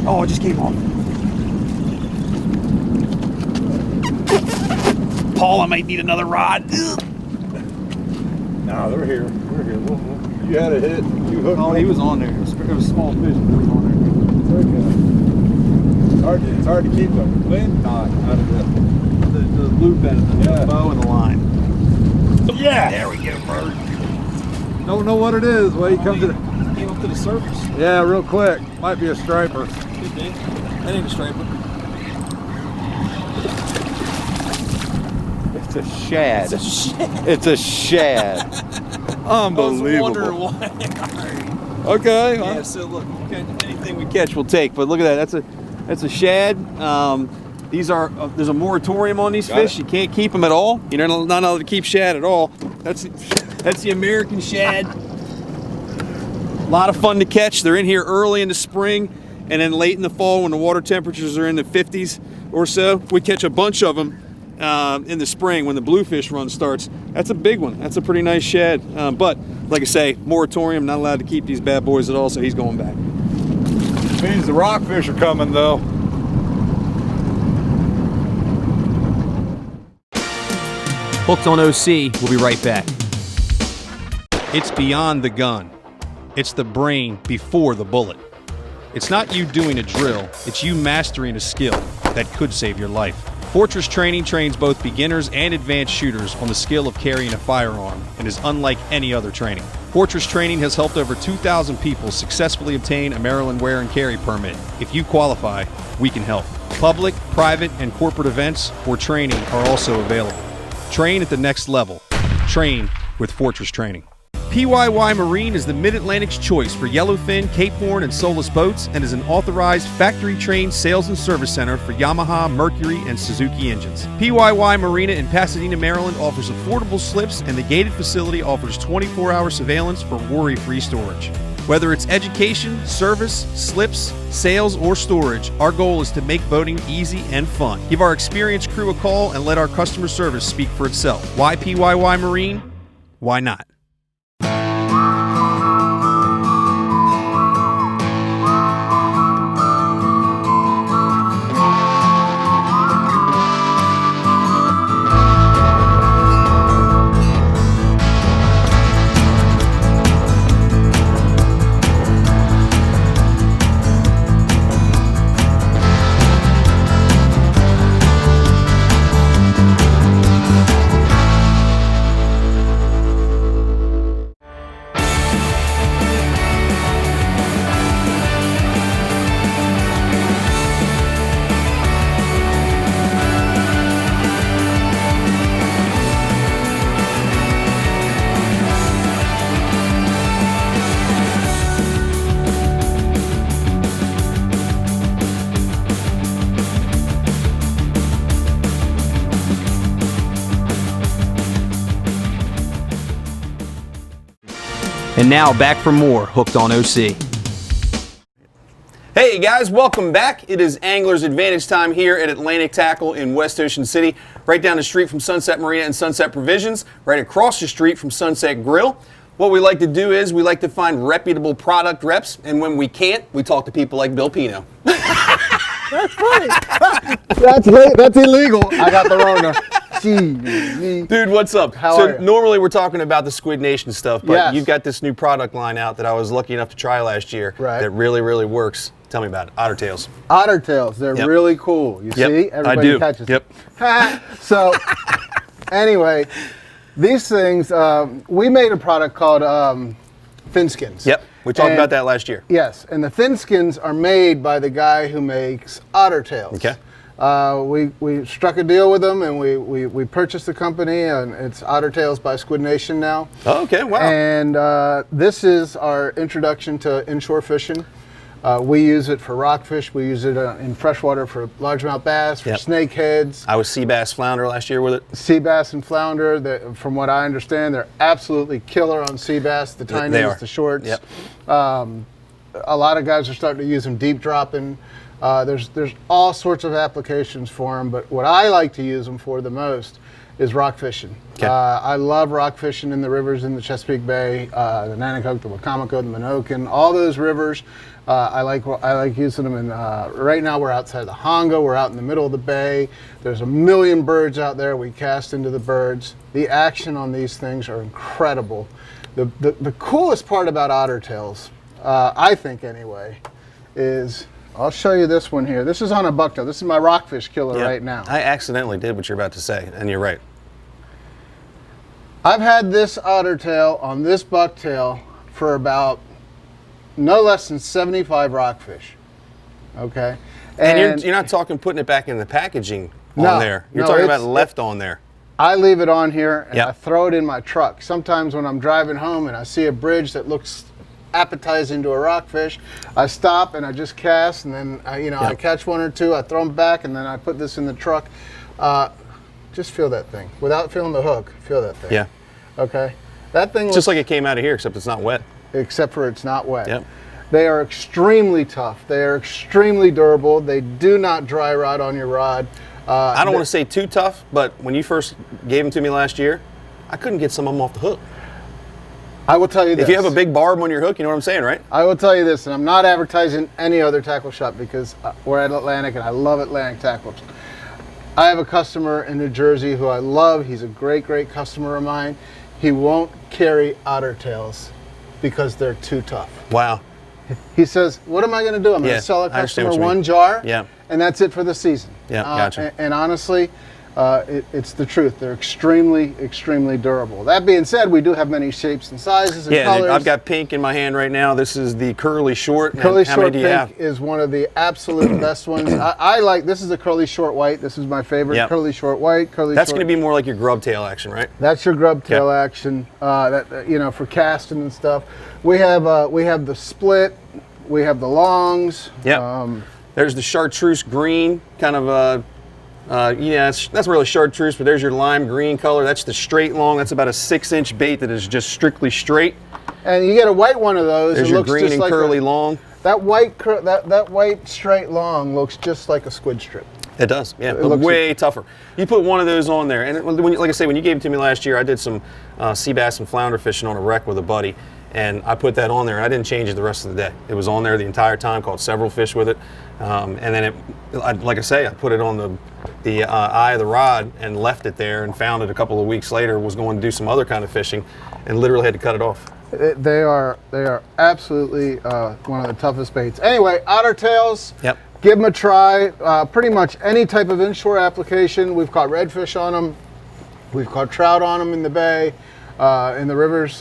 Oh, it just came off. Paul, I might need another rod. Nah, they're here. They're here. You had a hit. You hooked. Oh, he was on there. It was a small fish. He was on there. It's hard to keep the wind knot out of the loop end of the bow and the line. Yeah. There we go, bird. Don't know what it is. Well, he comes to the... Came up to the surface. Yeah, real quick. Might be a striper. Could be. That ain't a striper. It's a shad. It's a shad. It's a shad. Unbelievable. I was wondering why. Okay. Yeah, so look, anything we catch we'll take. But look at that. That's a shad. These are there's a moratorium on these fish. You can't keep them at all. You're not allowed to keep shad at all. That's the American shad. A lot of fun to catch. They're in here early in the spring and then late in the fall when the water temperatures are in the 50s or so. We catch a bunch of them in the spring when the bluefish run starts. That's a big one. That's a pretty nice shad. But like I say, moratorium, not allowed to keep these bad boys at all, so he's going back. Means the rockfish are coming though. Hooked on OC, we'll be right back. It's beyond the gun. It's the brain before the bullet. It's not you doing a drill, it's you mastering a skill that could save your life. Fortress Training trains both beginners and advanced shooters on the skill of carrying a firearm and is unlike any other training. Fortress Training has helped over 2,000 people successfully obtain a Maryland wear and carry permit. If you qualify, we can help. Public, private, and corporate events or training are also available. Train at the next level. Train with Fortress Training. PYY Marine is the Mid-Atlantic's choice for yellowfin, Cape Horn, and Solus boats and is an authorized factory-trained sales and service center for Yamaha, Mercury, and Suzuki engines. PYY Marina in Pasadena, Maryland offers affordable slips and the gated facility offers 24-hour surveillance for worry-free storage. Whether it's education, service, slips, sales, or storage, our goal is to make boating easy and fun. Give our experienced crew a call and let our customer service speak for itself. Why PYY Marine? Why not? And now back for more Hooked on OC. Hey guys, welcome back. It is Angler's Advantage time here at Atlantic Tackle in West Ocean City, right down the street from Sunset Marina and Sunset Provisions, right across the street from Sunset Grill. What we like to do is we like to find reputable product reps, and when we can't, we talk to people like Bill Pino. That's funny. That's illegal. I got the Rona. Dude, what's up? How so are you? normally we're talking about the Squidnation stuff, but Yes. you've got this new product line out that I was lucky enough to try last year that really, really works. Tell me about it. Otter Tails. Otter Tails. They're Yep. really cool. You Yep, see? I Everybody do. catches Yep. it. So, anyway, these things, we made a product called Thin Skins. Yep. We talked about that last year. Yes, and the Thin Skins are made by the guy who makes Otter Tails. Okay. We struck a deal with them, and we purchased the company, and it's Otter Tails by Squidnation now. Oh, okay, wow. And this is our introduction to inshore fishing. We use it for rockfish. We use it in freshwater for largemouth bass, for snakeheads. I was sea bass, flounder last year with it. Sea bass and flounder, from what I understand, they're absolutely killer on sea bass, the They tinies, are. the shorts. Yep. A lot of guys are starting to use them deep dropping. There's all sorts of applications for them, but what I like to use them for the most is rock fishing. I love rock fishing in the rivers in the Chesapeake Bay, the Nanticoke, the Wacomico, the Minokan, all those rivers. I like using them in, right now we're outside the Honga, we're out in the middle of the bay. There's a million birds out there, we cast into the birds. The action on these things are incredible. The coolest part about Otter Tails, I think anyway, is, I'll show you this one here. This is on a bucktail. This is my rockfish killer right now. I accidentally did what you're about to say, and you're right. I've had this otter tail on this bucktail for about no less than 75 rockfish. Okay, And you're not talking putting it back in the packaging on there. You're no, talking about it's- left on there. I leave it on here and Yep. I throw it in my truck. Sometimes when I'm driving home and I see a bridge that looks appetizing to a rockfish, I stop and I just cast, and then I catch one or two, I throw them back, and then I put this in the truck. Just feel that thing without feeling the hook. Feel that thing. Yeah. Okay. That thing It's just like it came out of here, except it's not wet. Except for it's not wet. Yep. They are extremely tough. They are extremely durable. They do not dry rot on your rod. I don't want to say too tough, but when you first gave them to me last year, I couldn't get some of them off the hook. I will tell you this. If you have a big barb on your hook, you know what I'm saying, right? I will tell you this, and I'm not advertising any other tackle shop because we're at Atlantic and I love Atlantic tackles. I have a customer in New Jersey who I love. He's a great, great customer of mine. He won't carry Otter Tails because they're too tough. Wow. He says, what am I going to do? I'm going Yeah, to sell a I understand customer what you mean. one jar, Yeah. and that's it for the season. Yeah, gotcha. And honestly, it's the truth. They're extremely, extremely durable. That being said, we do have many shapes and sizes and Yeah, colors. I've got pink in my hand right now. This is the curly short. And Curly how many short do you pink have? is one of the absolute best ones. I like, this is a curly short white. This is my favorite. Yep. Curly short white, That's going to be more like your grub tail action, right? That's your grub tail action. For casting and stuff. We have the split. We have the longs. Yeah. There's the chartreuse green, kind of that's really chartreuse, but there's your lime green color. That's the straight long. That's about a 6-inch bait that is just strictly straight. And you get a white one of those. There's it your looks green just and like curly long. That white that white straight long looks just like a squid strip. It does, yeah, It but looks way tougher. You put one of those on there, and like I say, when you gave it to me last year, I did some sea bass and flounder fishing on a wreck with a buddy, and I put that on there, and I didn't change it the rest of the day. It was on there the entire time, caught several fish with it, and then like I say, I put it on the eye of the rod and left it there, and found it a couple of weeks later, was going to do some other kind of fishing, and literally had to cut it off. They are absolutely one of the toughest baits. Anyway, Otter Tails. Yep. Give them a try. Pretty much any type of inshore application. We've caught redfish on them. We've caught trout on them in the bay, in the rivers.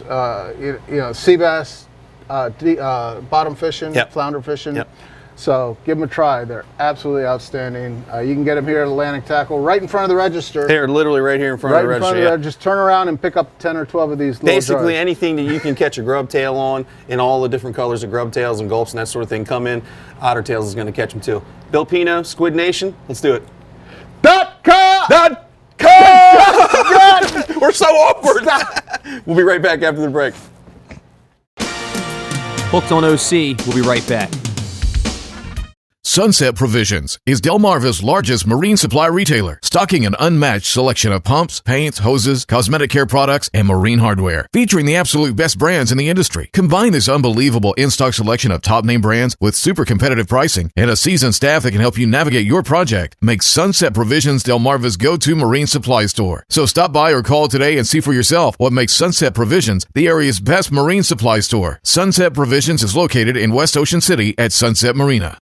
Sea bass, bottom fishing, flounder fishing. Yep. So give them a try. They're absolutely outstanding. You can get them here at Atlantic Tackle, right in front of the register. They're literally right here in front of the register. Just turn around and pick up 10 or 12 of these little Basically jars. anything that you can catch a grub tail on in all the different colors of grub tails and gulps and that sort of thing come in. Otter Tails is going to catch them too. Bill Pino, Squidnation, let's do it. .com! We're so awkward. We'll be right back after the break. Hooked on OC, we'll be right back. Sunset Provisions is Delmarva's largest marine supply retailer, stocking an unmatched selection of pumps, paints, hoses, cosmetic care products, and marine hardware, featuring the absolute best brands in the industry. Combine this unbelievable in-stock selection of top-name brands with super competitive pricing and a seasoned staff that can help you navigate your project. Make Sunset Provisions Delmarva's go-to marine supply store. So stop by or call today and see for yourself what makes Sunset Provisions the area's best marine supply store. Sunset Provisions is located in West Ocean City at Sunset Marina.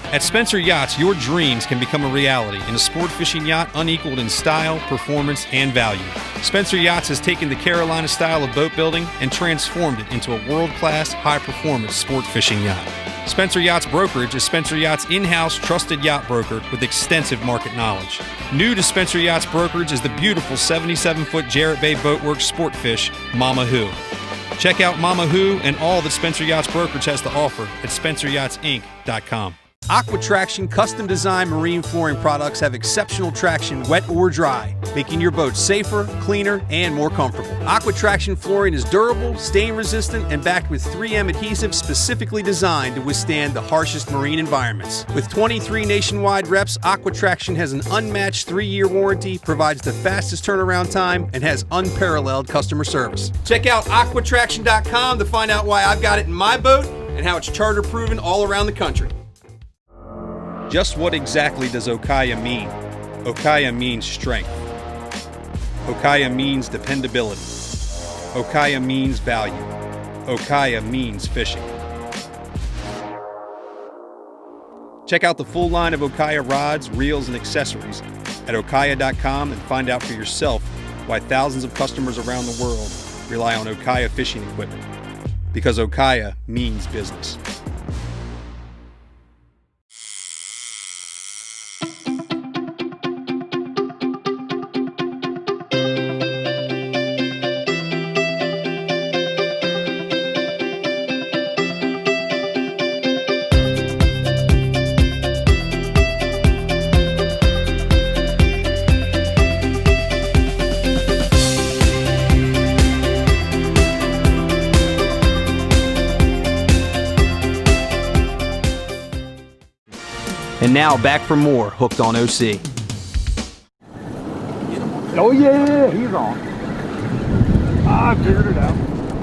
At Spencer Yachts, your dreams can become a reality in a sport fishing yacht unequaled in style, performance, and value. Spencer Yachts has taken the Carolina style of boat building and transformed it into a world-class, high-performance sport fishing yacht. Spencer Yachts Brokerage is Spencer Yachts' in-house trusted yacht broker with extensive market knowledge. New to Spencer Yachts Brokerage is the beautiful 77-foot Jarrett Bay Boatworks sport fish, Mama Who. Check out Mama Who and all that Spencer Yachts Brokerage has to offer at SpencerYachtsInc.com. Aqua Traction custom designed marine flooring products have exceptional traction wet or dry, making your boat safer, cleaner, and more comfortable. Aqua Traction flooring is durable, stain resistant, and backed with 3M adhesive specifically designed to withstand the harshest marine environments. With 23 nationwide reps, Aqua Traction has an unmatched 3-year warranty, provides the fastest turnaround time, and has unparalleled customer service. Check out aquatraction.com to find out why I've got it in my boat and how it's charter proven all around the country. Just what exactly does Okaya mean? Okaya means strength. Okaya means dependability. Okaya means value. Okaya means fishing. Check out the full line of Okaya rods, reels, and accessories at okaya.com and find out for yourself why thousands of customers around the world rely on Okaya fishing equipment. Because Okaya means business. And now back for more Hooked on OC. Oh yeah, he's on. I figured it out.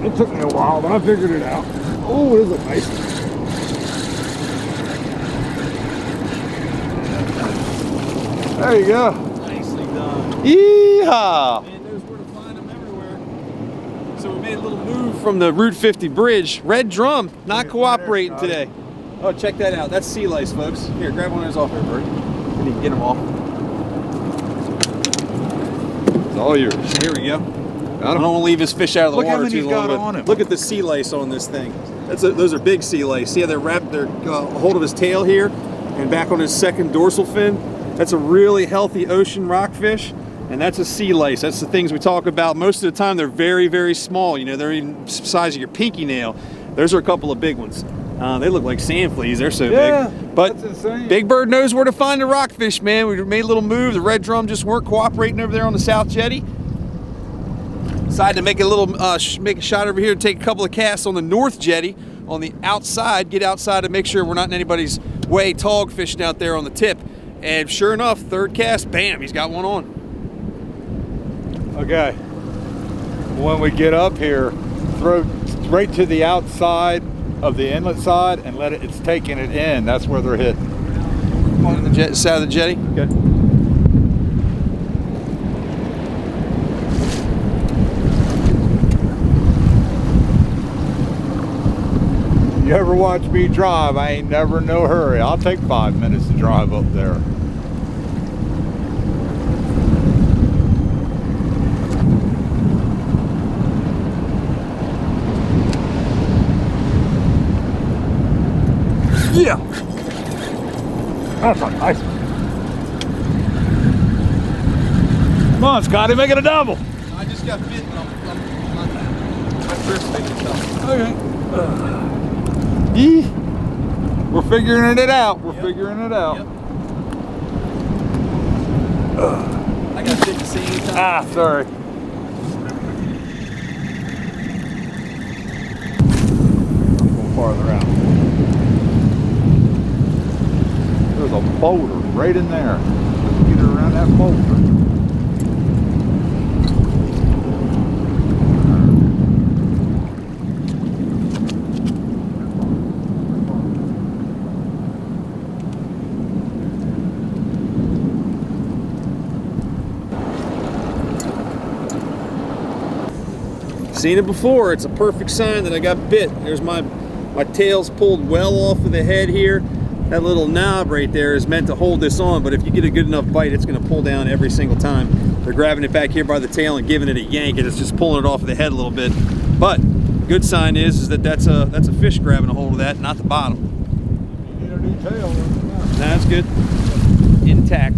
It took me a while, but I figured it out. Oh, it is a nice one. There you go. Nicely done. Yeehaw! Man knows where to find them everywhere. So we made a little move from the Route 50 bridge. Red drum, not cooperating today. Oh, check that out. That's sea lice, folks. Here, grab one of those off there, Bert. We need to get them off. It's all yours. Here we go. I don't want to leave his fish out of the Look water how many too he's got long. on him. Look at the sea lice on this thing. Those are big sea lice. See how they're wrapped, they're hold of his tail here and back on his second dorsal fin. That's a really healthy ocean rockfish, and that's a sea lice. That's the things we talk about. Most of the time they're very, very small. You know, they're even the size of your pinky nail. Those are a couple of big ones. They look like sand fleas. They're so big. But that's insane. Big Bird knows where to find the rockfish, man. We made a little move. The red drum just weren't cooperating over there on the south jetty. Decided to make a little, make a shot over here and take a couple of casts on the north jetty on the outside. Get outside to make sure we're not in anybody's way tog fishing out there on the tip. And sure enough, third cast, bam, he's got one on. Okay. When we get up here, throw right to the outside of the inlet side and let it's taking it in. That's where they're hitting. On the side of the jetty? Okay. You ever watch me drive, I ain't never in no hurry. I'll take 5 minutes to drive up there. Yeah. That's a nice one. Come on, Scotty, make it a double. I just got bit, but my wrist made it tough. Okay. We're figuring it out. We're figuring it out. Yep. I got bit the same time. Ah, sorry. I'm going farther out. boulder right in there. Get her around that boulder. Seen it before. It's a perfect sign that I got bit. There's my tail's pulled well off of the head here. That little knob right there is meant to hold this on, but if you get a good enough bite, it's going to pull down every single time. They're grabbing it back here by the tail and giving it a yank, and it's just pulling it off of the head a little bit. But good sign is that that's a fish grabbing a hold of that, not the bottom. You need a new tail. That's good. Intact.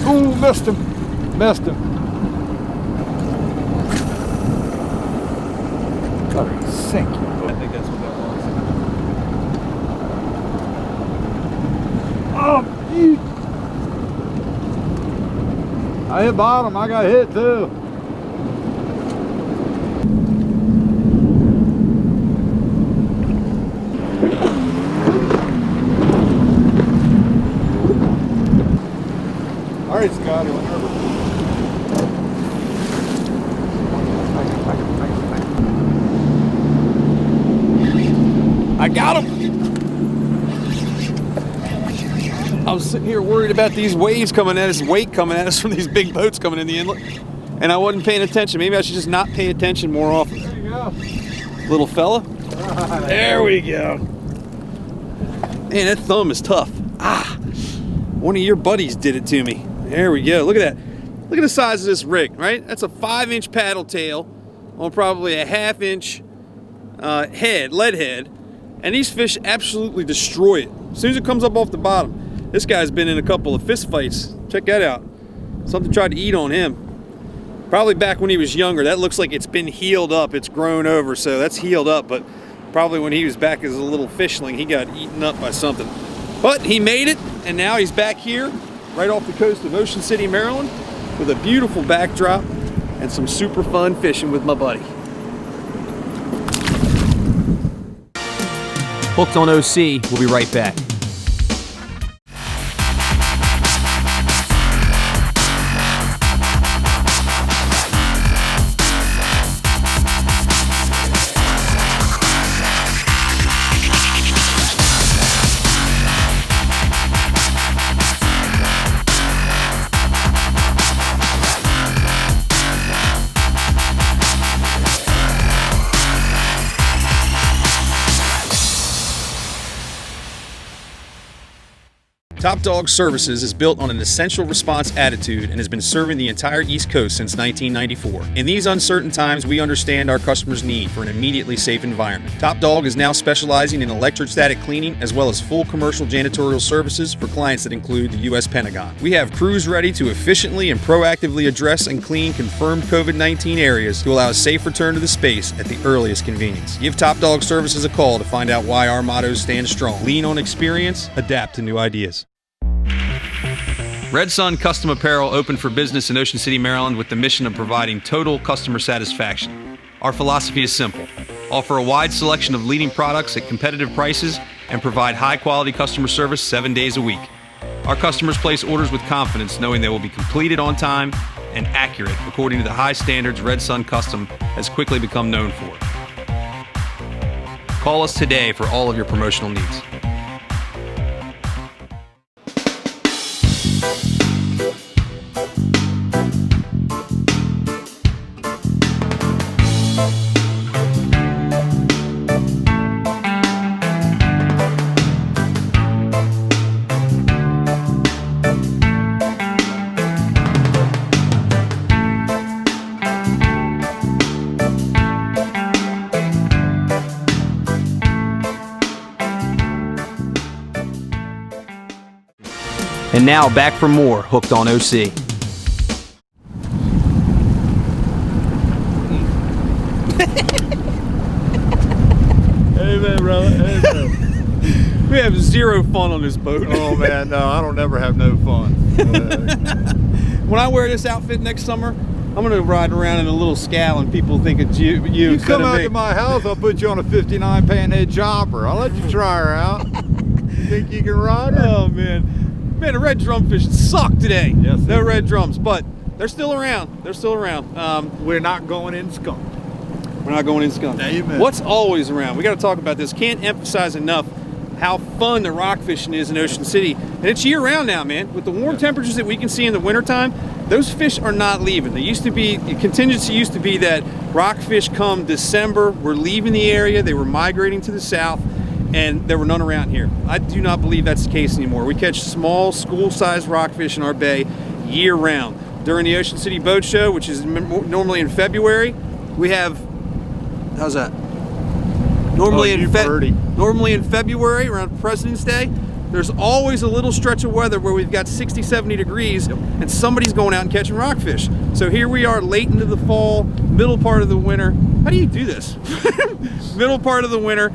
Ooh, missed him. Missed him. Got to sink. I think that's what that was. Oh, eek. I hit bottom. I got hit too. All right, Scott. I got him. I was sitting here worried about these waves coming at us, weight coming at us from these big boats coming in the inlet, and I wasn't paying attention. Maybe I should just not pay attention more often. There you go. Little fella. There we go. Man, that thumb is tough. Ah, one of your buddies did it to me. There we go. Look at that. Look at the size of this rig, right? That's a 5-inch paddle tail on probably a 1/2-inch lead head. And these fish absolutely destroy it. As soon as it comes up off the bottom. This guy's been in a couple of fist fights. Check that out. Something tried to eat on him. Probably back when he was younger. That looks like it's been healed up. It's grown over, so that's healed up. But probably when he was back as a little fishling, he got eaten up by something. But he made it, and now he's back here, right off the coast of Ocean City, Maryland, with a beautiful backdrop and some super fun fishing with my buddy. Hooked on OC, we'll be right back. Top Dog Services is built on an essential response attitude and has been serving the entire East Coast since 1994. In these uncertain times, we understand our customers' need for an immediately safe environment. Top Dog is now specializing in electrostatic cleaning as well as full commercial janitorial services for clients that include the U.S. Pentagon. We have crews ready to efficiently and proactively address and clean confirmed COVID-19 areas to allow a safe return to the space at the earliest convenience. Give Top Dog Services a call to find out why our motto stands strong. Lean on experience, adapt to new ideas. Red Sun Custom Apparel opened for business in Ocean City, Maryland with the mission of providing total customer satisfaction. Our philosophy is simple. Offer a wide selection of leading products at competitive prices and provide high-quality customer service 7 days a week. Our customers place orders with confidence knowing they will be completed on time and accurate according to the high standards Red Sun Custom has quickly become known for. Call us today for all of your promotional needs. And now back for more Hooked on OC. Amen, brother. Amen. We have zero fun on this boat. Oh man, no, I don't ever have no fun. When I wear this outfit next summer, I'm gonna ride around in a little scow and people think it's you You instead come of out me. to my house, I'll put you on a 59 panhead chopper. I'll let you try her out. You think you can ride her? Oh man, the red drumfish suck today. Yes, no red drums, but they're still around. They're still around. We're not going in skunk. We're not going in skunk. Amen. What's always around? We got to talk about this. Can't emphasize enough how fun the rock fishing is in Ocean City. And it's year round now, man. With the warm temperatures that we can see in the wintertime, those fish are not leaving. They used to be, the contingency used to be that rockfish come December were leaving the area, they were migrating to the south, and there were none around here. I do not believe that's the case anymore. We catch small, school-sized rockfish in our bay year round. During the Ocean City Boat Show, which is normally in February, we have, how's that? Normally in February, around President's Day, there's always a little stretch of weather where we've got 60, 70 degrees and somebody's going out and catching rockfish. So here we are late into the fall, middle part of the winter. How do you do this? Middle part of the winter,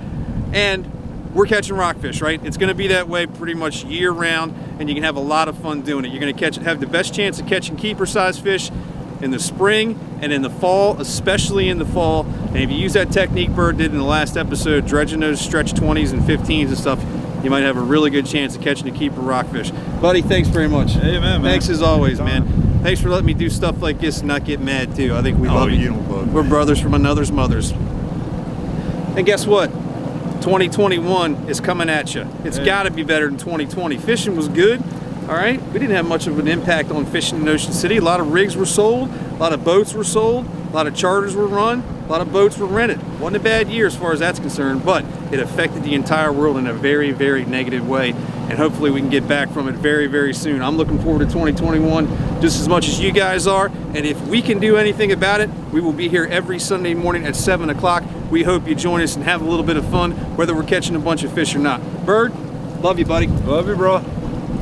and we're catching rockfish, right? It's gonna be that way pretty much year round, and you can have a lot of fun doing it. You're gonna have the best chance of catching keeper-sized fish in the spring and in the fall, especially in the fall. And if you use that technique Bird did in the last episode, dredging those stretch 20s and 15s and stuff, you might have a really good chance of catching a keeper rockfish. Buddy, thanks very much. Hey, man. Thanks as always, man. Thanks for letting me do stuff like this and not get mad too. I think we love you. We're brothers from another's mothers. And guess what? 2021 is coming at you. It's got to be better than 2020. Fishing was good. All right, we didn't have much of an impact on fishing in Ocean City. A lot of rigs were sold, a lot of boats were sold, a lot of charters were run, a lot of boats were rented. Wasn't a bad year as far as that's concerned, but it affected the entire world in a very, very negative way. And hopefully we can get back from it very, very soon. I'm looking forward to 2021 just as much as you guys are. And if we can do anything about it, we will be here every Sunday morning at 7 o'clock. We hope you join us and have a little bit of fun, whether we're catching a bunch of fish or not. Bird, love you, buddy. Love you, bro.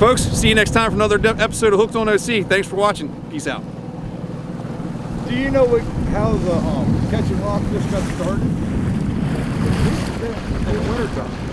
Folks, see you next time for another episode of Hooked on OC. Thanks for watching. Peace out. Do you know how the catching rockfish got started? In the wintertime.